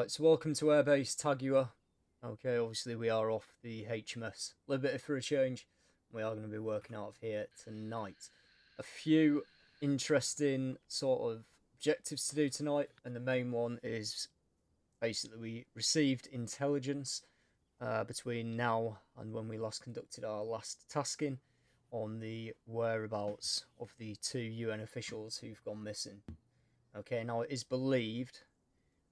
Right, so welcome to Airbase Tagua. Okay, obviously we are off the HMS Liberty for a change. We are going to be working out of here tonight. A few interesting sort of objectives to do tonight, and the main one is basically we received intelligence between now and when we last conducted our last tasking on the whereabouts of the 2 UN officials who've gone missing. Okay, now it is believed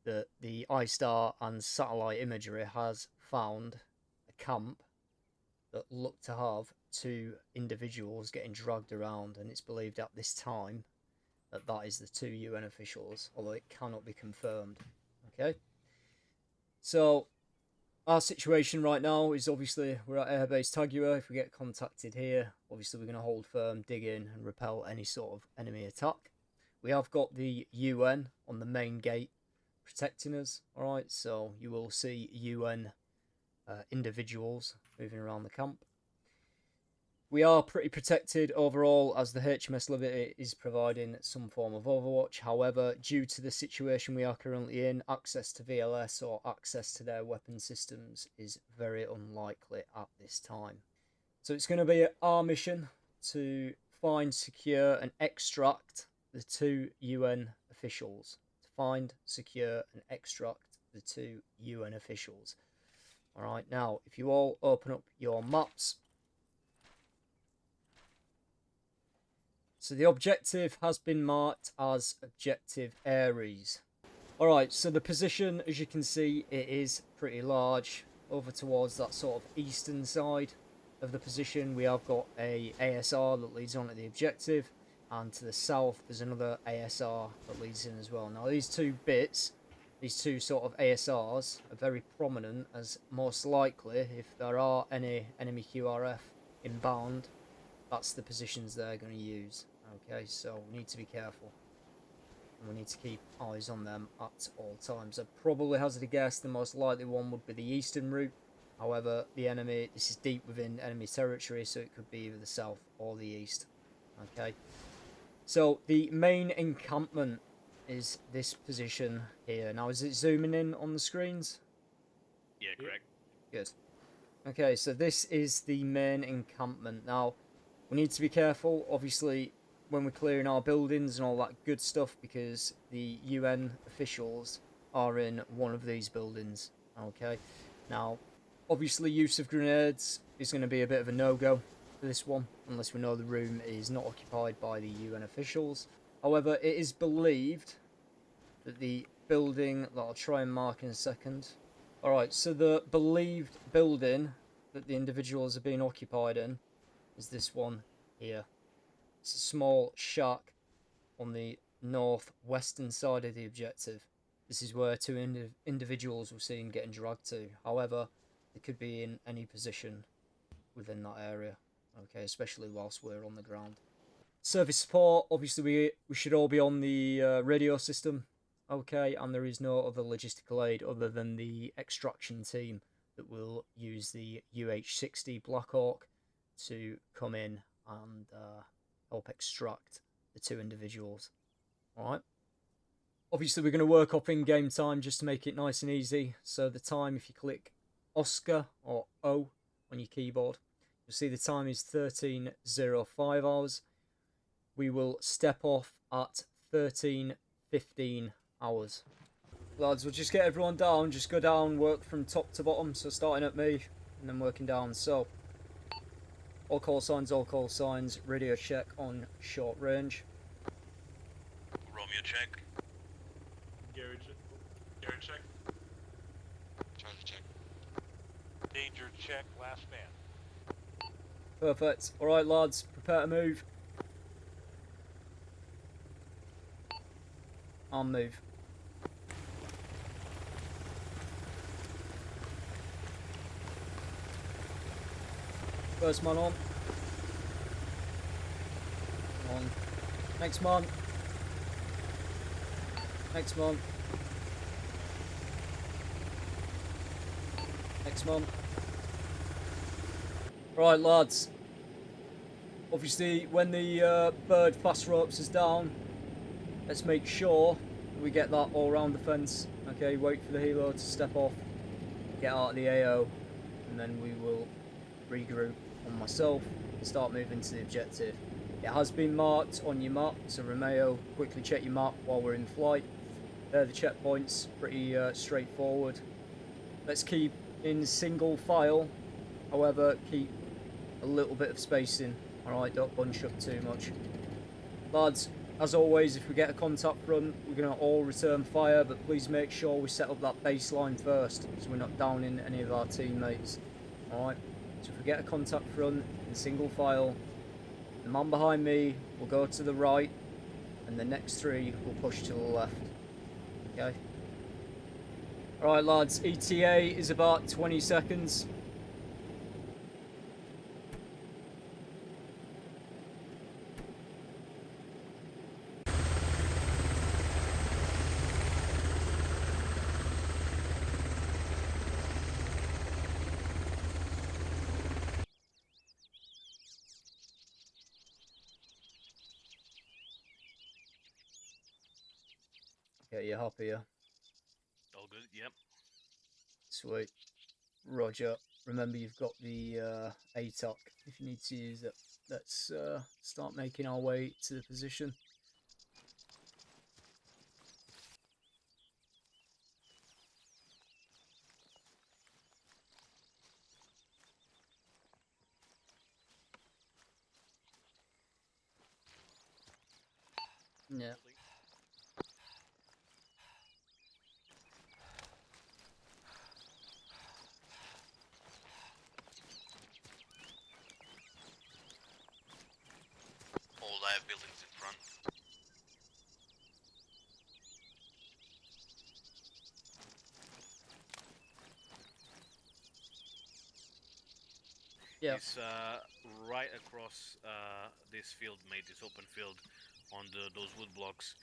that the iStar and satellite imagery has found a camp that looked to have 2 individuals getting dragged around, and it's believed at this time that that is the 2 UN officials, although it cannot be confirmed. Okay, so our situation right now is obviously we're at Airbase Tagua. If we get contacted here, obviously we're going to hold firm, dig in, and repel any sort of enemy attack. We have got the UN on the main gate protecting us. Alright, so you will see UN individuals moving around the camp. We are pretty protected overall as the HMS Liberty is providing some form of overwatch. However, due to the situation we are currently in, access to VLS or access to their weapon systems is very unlikely at this time. So it's going to be our mission to find, secure and extract the 2 UN officials. Find, secure and extract the 2 UN officials. Alright, now if you all open up your maps. So the objective has been marked as Objective Ares. Alright, so the position, as you can see, it is pretty large. Over towards that sort of eastern side of the position, we have got a ASR that leads on to the objective. And to the south, there's another ASR that leads in as well. Now, these 2 bits, these 2 sort of ASRs, are very prominent, as most likely, if there are any enemy QRF inbound, that's the positions they're going to use. Okay, so we need to be careful. And we need to keep eyes on them at all times. I probably hazard a guess the most likely one would be the eastern route. However, the enemy, this is deep within enemy territory, so it could be either the south or the east. Okay. So the main encampment is this position here. Now, is it zooming in on the screens? Yeah, correct. Good. Okay, so this is the main encampment. Now, we need to be careful, obviously, when we're clearing our buildings and all that good stuff, because the UN officials are in one of these buildings. Okay. Now, obviously, use of grenades is going to be a bit of a no-go for this one, unless we know the room is not occupied by the UN officials. However, it is believed that the building that I'll try and mark in a second. Alright, so the believed building that the individuals are being occupied in is this one here. It's a small shack on the northwestern side of the objective. This is where 2 individuals were seen getting dragged to. However, they could be in any position within that area. Okay, especially whilst we're on the ground. Service support, obviously we should all be on the radio system. Okay, and there is no other logistical aid other than the extraction team that will use the UH-60 Black Hawk to come in and help extract the 2 individuals. Alright. Obviously we're going to work up in game time just to make it nice and easy. So the time, if you click Oscar or O on your keyboard, you'll see the time is 13:05 hours. We will step off at 13:15 hours. Lads, we'll just get everyone down. Just go down, work from top to bottom. So starting at me and then working down. So all call signs. Radio check on short range. Romeo check. Gary check. Charlie check. Danger check, last man. Perfect. Alright, lads, prepare to move. I'll move. First man on. Next man. Next man. Next man. Right, lads. Obviously, when the bird fast ropes is down, let's make sure we get that all around the fence. Okay, wait for the helo to step off, get out of the AO, and then we will regroup on myself and start moving to the objective. It has been marked on your map, so Romeo, quickly check your map while we're in flight. They're the checkpoints, pretty straightforward. Let's keep in single file, however, keep a little bit of spacing. Alright, don't bunch up too much. Lads, as always, if we get a contact front, we're going to all return fire, but please make sure we set up that baseline first, so we're not downing any of our teammates. Alright, so if we get a contact front in single file, the man behind me will go to the right, and the next three will push to the left. Okay? Alright lads, ETA is about 20 seconds. Okay, you happy, yeah? All good, yep. Sweet. Roger. Remember, you've got the ATOC if you need to use it. Let's start making our way to the position. Yeah. All live buildings in front. Yeah. It's right across this field, mate, this open field on those wood blocks.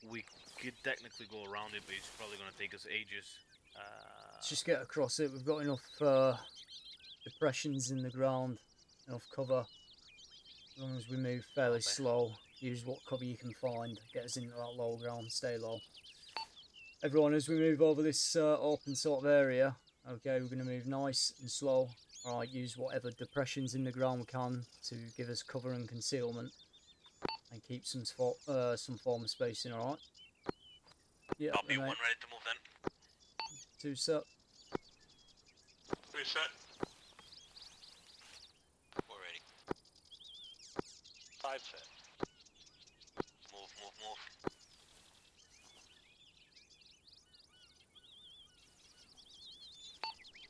We could technically go around it, but it's probably going to take us ages. Let's just get across it. We've got enough depressions in the ground, enough cover. As long as we move fairly slow, use what cover you can find, get us into that low ground, stay low. Everyone, as we move over this open sort of area, okay, we're going to move nice and slow. Alright, use whatever depressions in the ground we can to give us cover and concealment. And keep some form of spacing, alright? Yeah, Copy, one ready to move then. 2 set. 3 set. We're ready. 5 set. Move, move, move.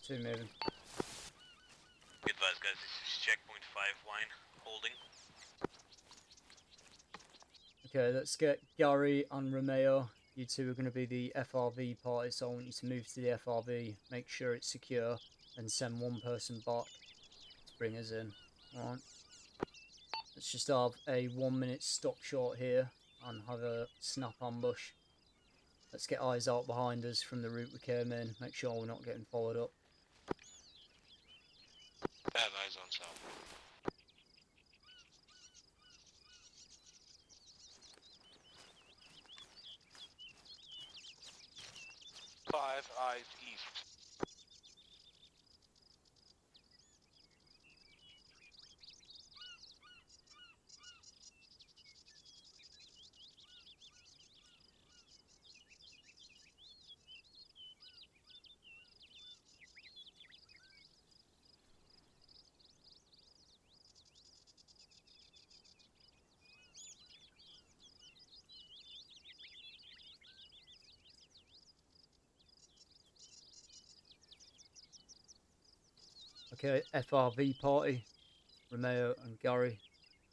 2 moving. Be advised, guys, this is checkpoint 5 line holding. Okay, let's get Gary and Romeo. You two are going to be the FRV party, so I want you to move to the FRV, make sure it's secure, and send one person back to bring us in. Alright. Let's just have a 1 minute stop short here and have a snap ambush. Let's get eyes out behind us from the route we came in, make sure we're not getting followed up. I have eyes on south. Five eyes east. Okay, FRV party. Romeo and Gary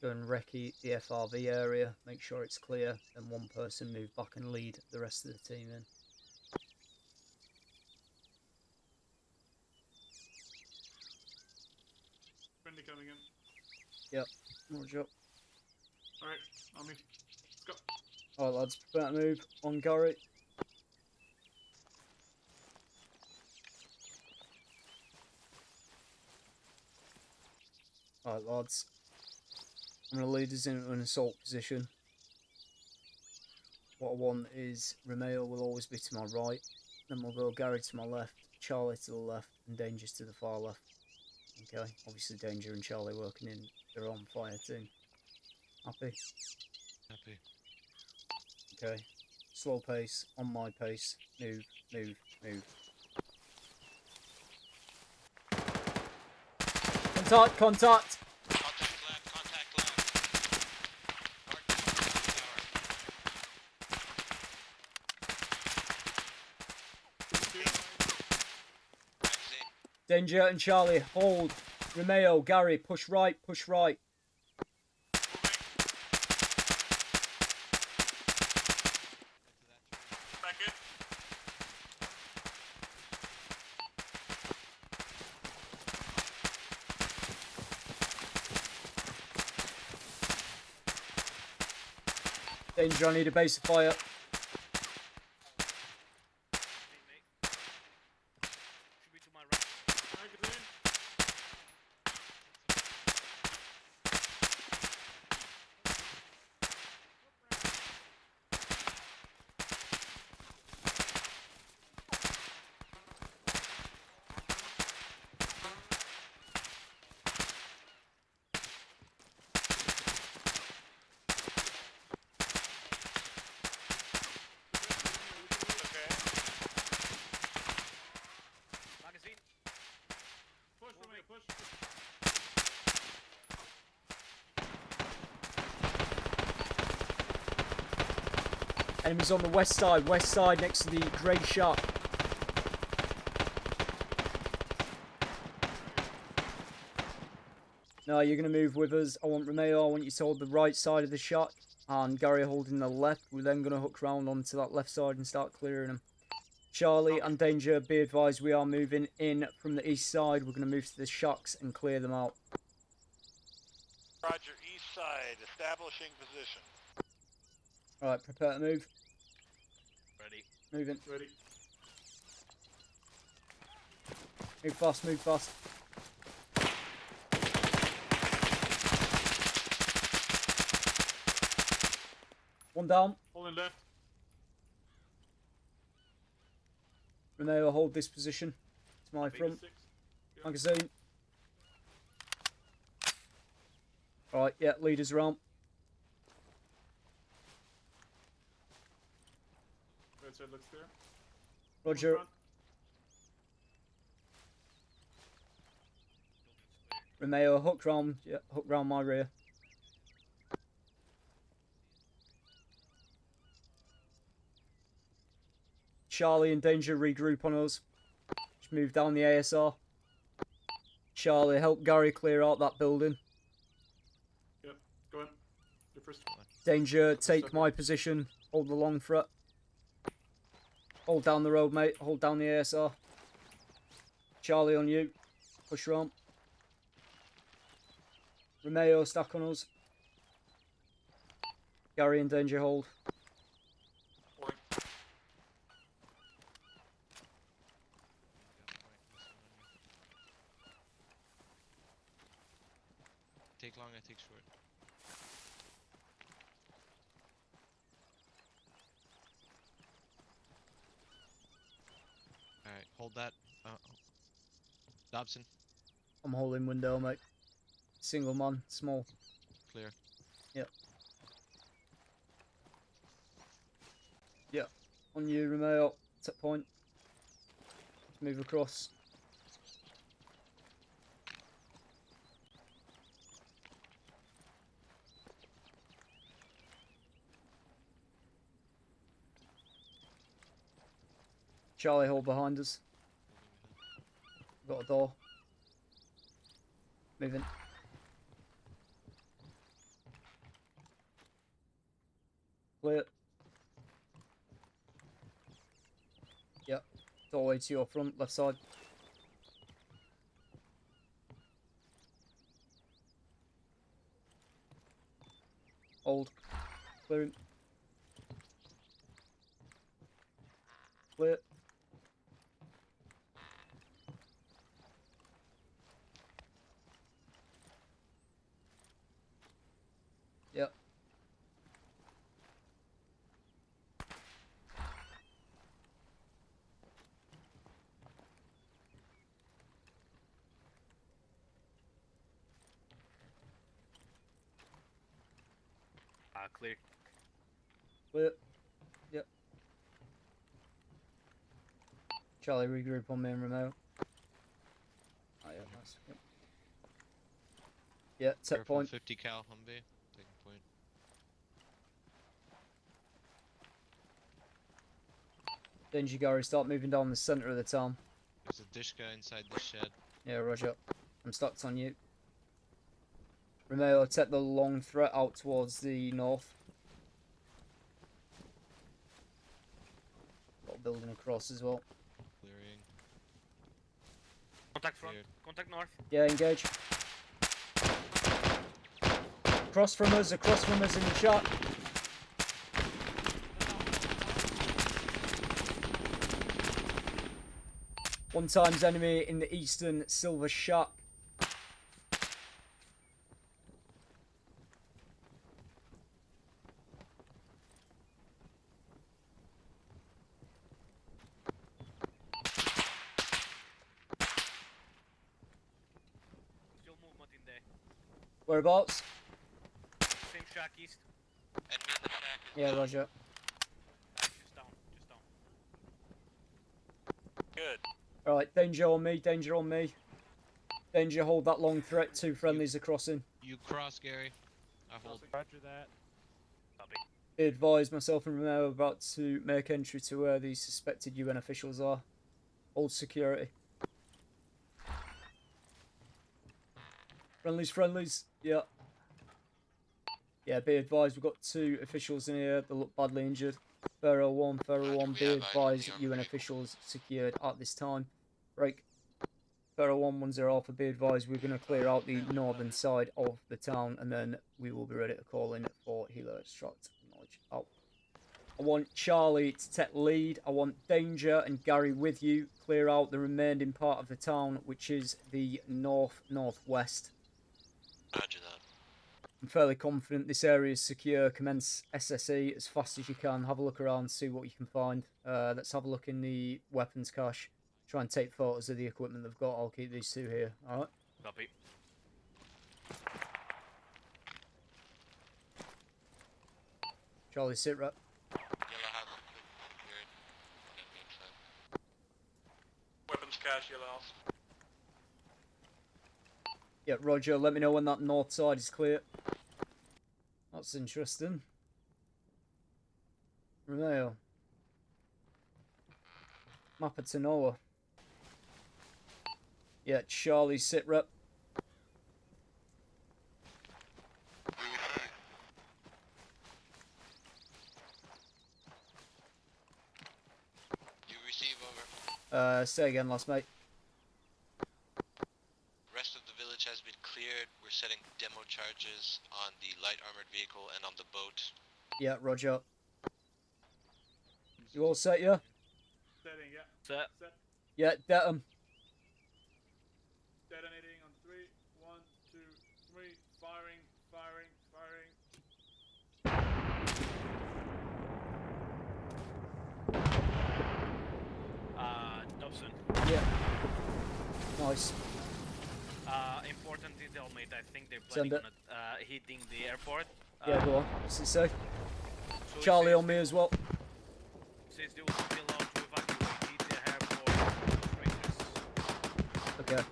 go and recce the FRV area, make sure it's clear, and one person move back and lead the rest of the team in. Friendly coming in. Yep, roger up. Alright, on me. Let's go. Alright lads, prepare to move. On Gary. Alright lads, I'm going to lead us into an assault position. what I want is Romeo will always be to my right. Then we'll go Gary to my left, Charlie to the left, and Danger's to the far left. Okay, obviously Danger and Charlie working in their own fire team. Happy? Happy. Okay. Slow pace, on my pace. Move, move, move. Contact, contact! Contact left, contact left. Mark tower. Danger and Charlie, hold. Romeo, Gary, push right, push right. Back in. Danger, I need a base of fire. Mate. Should be to my right. Magazine. Magazine. Push, Romeo, push. Enemies on the west side next to the grey shop. No, you're going to move with us. I want Romeo, I want you to hold the right side of the shot, and Gary holding the left. We're then going to hook round onto that left side and start clearing them. Charlie and Danger, be advised, we are moving in from the east side. We're going to move to the shocks and clear them out. Roger, east side, establishing position. Alright, prepare to move. Ready. Moving. Ready. Move fast, move fast. One down. Holding left. Romeo, hold this position. To my Big front. 6. Yeah. Magazine. Alright, yeah, leaders around. Right side looks clear. Roger. Front. Romeo, hook round. Yeah, hook round my rear. Charlie and Danger regroup on us. Just move down the ASR. Charlie, help Gary clear out that building. Yep. Go in. You're first. Danger, take my position. Hold the long threat. Hold down the road, mate. Hold down the ASR. Charlie on you. Push round. Romeo, stack on us. Gary and Danger, hold. Boring. Take long, I take short. Alright, hold that. Dobson, I'm holding window, mate. Single man, small. clear. Yep. Yep. On you, Romeo. Tip point. Let's move across. Charlie, hold behind us. Got a door. Moving. Clear. Yep. Doorway to your front, left side. Hold. Clearing. Clear. Yep. Clear. Clear. Yep. Charlie, regroup on main remote. Oh, yeah, nice. Yep. Yeah, set Careful, point. 50 cal Humvee. Taking point. Danger, Gary, start moving down the centre of the town. There's a dish guy inside the shed. Yeah, roger. I'm stocked on you. Romeo, take the long threat out towards the north. Got a building across as well. Clearing. Contact front. Cleared. Contact north. Yeah, engage. Across from us in the shot. One times enemy in the eastern silver shack. Still movement in there. Whereabouts? Same shack east. Enemy in the shack is Yeah, down. roger. Just down. Just down. Good. Alright, danger on me, danger on me. Danger, hold that long threat. 2 friendlies are crossing. You cross, Gary. I hold. Roger that. Copy. Be advised, myself and Romeo are about to make entry to where the suspected UN officials are. Hold security. Friendlies. Yeah. Yeah, be advised, we've got 2 officials in here that look badly injured. Pharaoh 1, be advised, UN officials secured at this time. Break. Pharaoh 110 Alpha, be advised, we're going to clear out the northern side of the town and then we will be ready to call in for Helo Extract. Knowledge out. I want Charlie to take lead. I want Danger and Gary with you. Clear out the remaining part of the town, which is the northwest. Roger that. I'm fairly confident this area is secure. Commence SSE as fast as you can. Have a look around, see what you can find. Let's have a look in the weapons cache. Try and take photos of the equipment they've got. I'll keep these 2 here. Alright? Copy. Charlie, sit rep. Yellow hat. Cleared. Enemy inside. Weapons cache, yellow house. Yeah, roger. Let me know when that north side is clear. That's interesting. Romeo. Mappa to Noah. Yeah, Charlie, sit rep. You receive over. Say again, last mate. Rest of the village has been cleared. We're setting demo charges on the light armored vehicle and on the boat. Yeah, roger. You all set, yeah? Setting, yeah. Set. Set. Yeah, det 'em. Detonating on 3. 1, 2, 3. Firing. Dobson. Yeah. Nice. Important detail, mate. I think they're Send planning it. on hitting the airport. Yeah, go on. What's it say? So it Charlie says on me as well. Says they will be allowed to evacuate the airport. Rangers. Okay.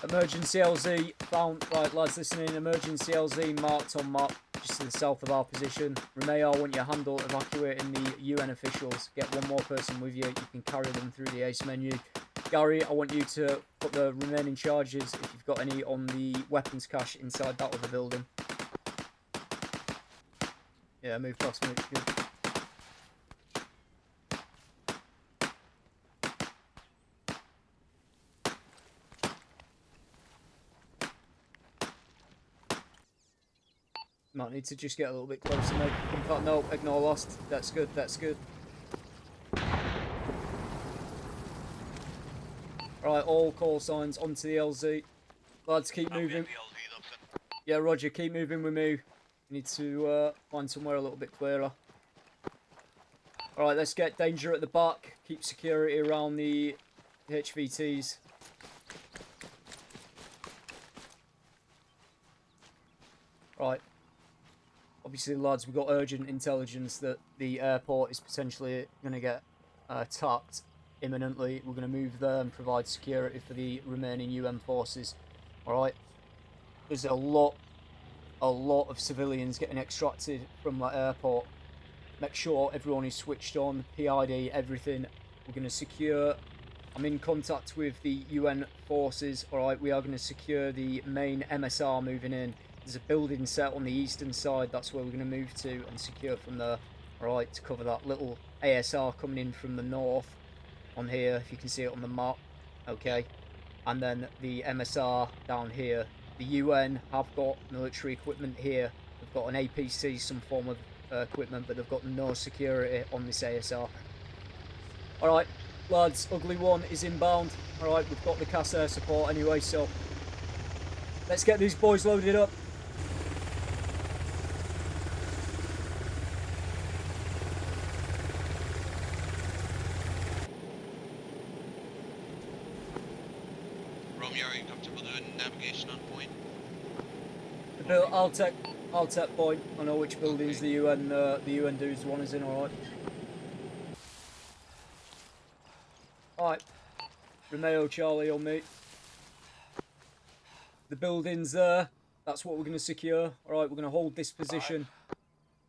Emergency LZ found. Right, lads, listening. Emergency LZ marked on map just to the south of our position. Romeo, I want you to handle evacuating the UN officials. Get 1 more person with you. You can carry them through the ACE menu. Gary, I want you to put the remaining charges, if you've got any, on the weapons cache inside that other building. Yeah, move past me. Good. Might need to just get a little bit closer, mate. No, ignore lost. That's good, that's good. Alright, all call signs onto the LZ. Lads, keep moving. Yeah, roger, keep moving with me. Need to find somewhere a little bit clearer. Alright, let's get Danger at the back. Keep security around the HVTs. Right. obviously, lads, we've got urgent intelligence that the airport is potentially going to get attacked imminently. We're going to move there and provide security for the remaining UN forces. Alright? There's a lot of civilians getting extracted from that airport. Make sure everyone is switched on, PID, everything. We're going to secure... I'm in contact with the UN forces. Alright, we are going to secure the main MSR moving in. There's a building set on the eastern side. That's where we're going to move to and secure from there. Alright, to cover that little ASR coming in from the north on here, if you can see it on the map. Okay. And then the MSR down here. The UN have got military equipment here. They've got an APC, some form of equipment, but they've got no security on this ASR. Alright, lads, Ugly One is inbound. Alright, we've got the CAS air support anyway, so let's get these boys loaded up. Romeo, are you comfortable doing navigation on point? I'll take point. I know which buildings the UN dudes one is in. Alright. Alright. Romeo Charlie on me. The building's there. That's what we're going to secure. Alright, we're going to hold this position.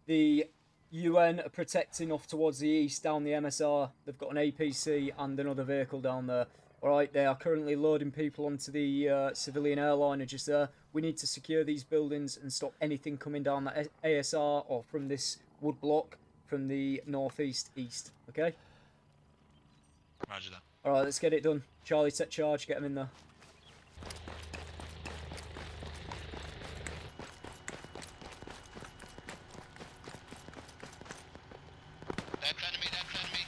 The UN are protecting off towards the east down the MSR. They've got an APC and another vehicle down there. Alright, they are currently loading people onto the civilian airliner just there. We need to secure these buildings and stop anything coming down that ASR or from this wood block from the northeast east. Okay? Roger that. Alright, let's get it done. Charlie, set charge. Get them in there. That's enemy, that's enemy.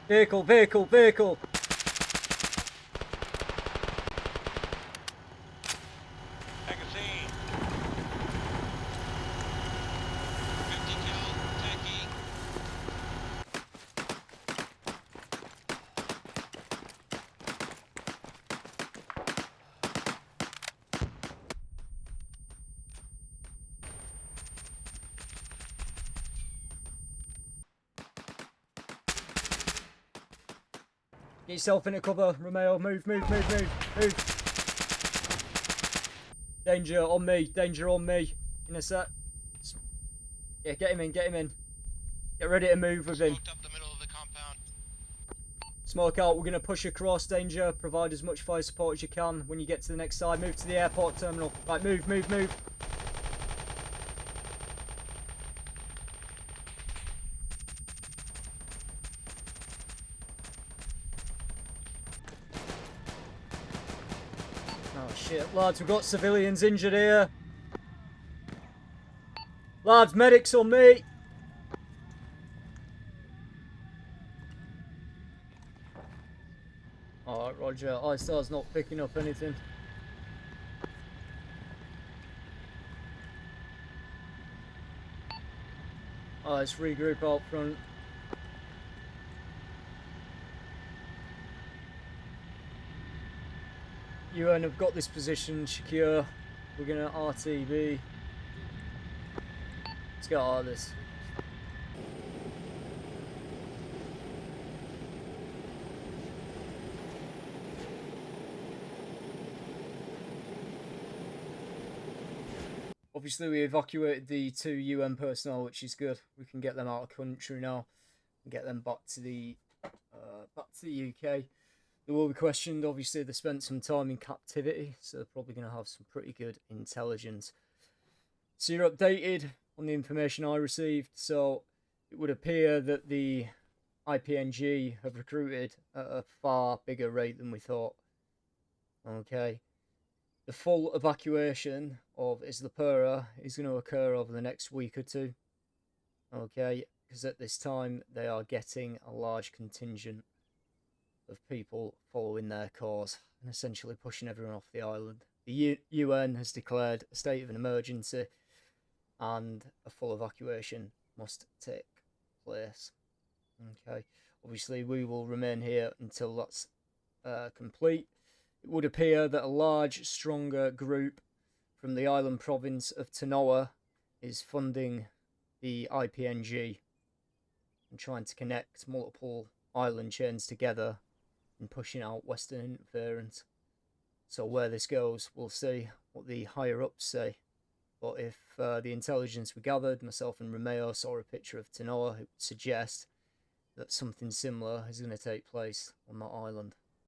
Vehicle, vehicle, vehicle. Magazine. 50 kill, tacky. Get yourself into cover, Romeo. Move, move, move, move, move. Danger on me, danger on me. In a sec. Yeah, get him in, get him in. Get ready to move with him. Smoked up the middle of the compound. Smoke out, we're going to push across, danger. Provide as much fire support as you can when you get to the next side. Move to the airport terminal. Right, move, move, move. Oh shit, lads, we've got civilians injured here. Lads, medics on me. Alright, roger. ISTAR's not picking up anything. Alright, let's regroup out front. UN have got this position secure. We're gonna RTB. Let's get out of this. Obviously, we evacuated the 2 UN personnel, which is good. We can get them out of country now and get them back to the UK. They will be questioned. Obviously, they spent some time in captivity, so they're probably going to have some pretty good intelligence. So you're updated on the information I received. So it would appear that the IPNG have recruited at a far bigger rate than we thought. Okay. The full evacuation of Islapura is going to occur over the next week or two. Okay, because at this time they are getting a large contingent of people following their cause and essentially pushing everyone off the island. The UN has declared a state of an emergency and a full evacuation must take place. Okay. obviously we will remain here until that's complete. It would appear that a large, stronger group from the island province of Tanoa is funding the IPNG and trying to connect multiple island chains together and pushing out Western interference. So where this goes, we'll see what the higher ups say. But if the intelligence we gathered, myself and Romeo saw a picture of Tanoa, it would suggest that something similar is going to take place on that island.